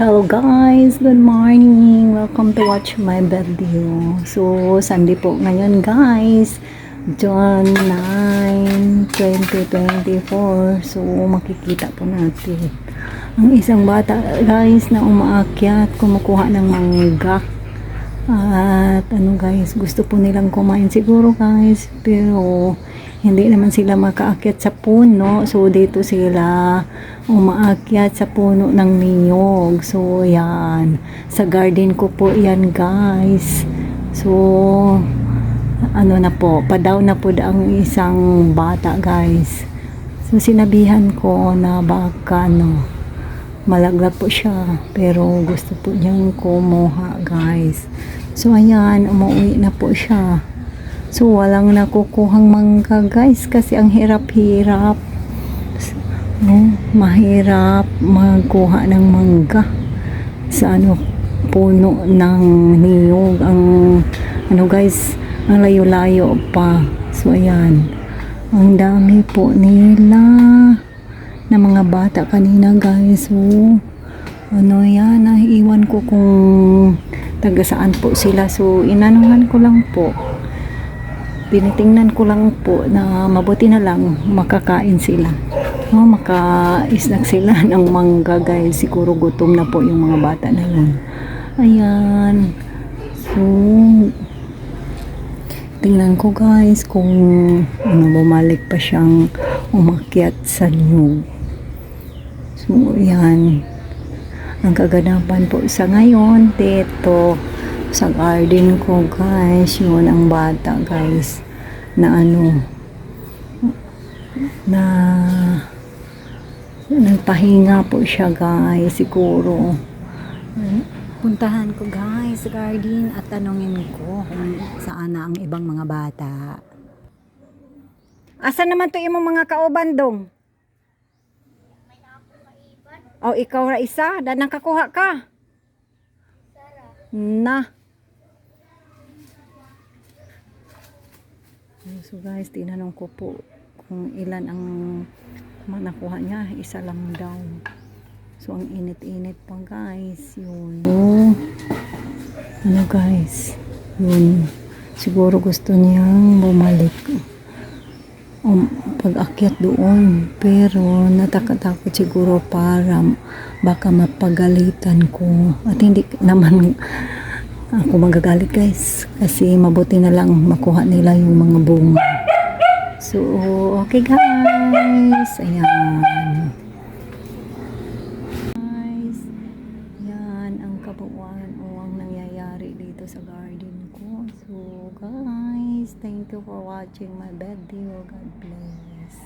Hello guys, good morning. Welcome to watch my video. So, Sunday po ngayon guys. June 9, 2024. So, makikita po natin ang isang bata guys na umaakyat, kumukuha ng mangga. At ano guys, gusto po nilang kumain siguro guys, pero hindi naman sila makaakyat sa puno. So dito sila umaakyat sa puno ng niyog. So yan, sa garden ko po yan guys. So ano na po, padaw na po ang isang bata guys. So sinabihan ko na baka malaglag po siya, pero gusto po niyang kumuha guys. So ayan, umuwi na po siya. So walang nakukuhang mangga guys kasi ang hirap-hirap. Mahirap magkuha ng mangga sa puno ng niyog. Ang guys, ang layo-layo pa. So ayan, ang dami po nila na mga bata kanina guys. So yan, iwan ko kung taga saan po sila. So inanuhan ko lang po, tinitingnan ko lang po na mabuti na lang makakain sila, maka-snack sila ng mangga guys. Siguro gutom na po yung mga bata na yun. Ayan, so tingnan ko guys kung bumalik pa siyang umakyat sa niyog. So yan ang kaganapan po sa ngayon dito sa garden ko guys. Yun ang bata guys na na nagpahinga po siya guys. Siguro puntahan ko guys sa garden at tanungin ko kung saan na ang ibang mga bata. Asa naman to imong mga kauban dong? O ikaw ra isa, danang kakuha ka. Na. So guys, tinanong ko po kung ilan ang nakuha niya. Isa lang daw. So ang init-init pa guys. Yun. Guys. Yun. Siguro gusto niyang bumalik. Pag-akyat doon, pero natakot siguro para baka mapagalitan ko, at hindi naman ako magagalit guys kasi mabuti na lang makuha nila yung mga bunga. So okay guys, ayan guys, yan ang kabuuan o ang nangyayari dito sa garden ko. So guys, thank you for watching my video. God bless.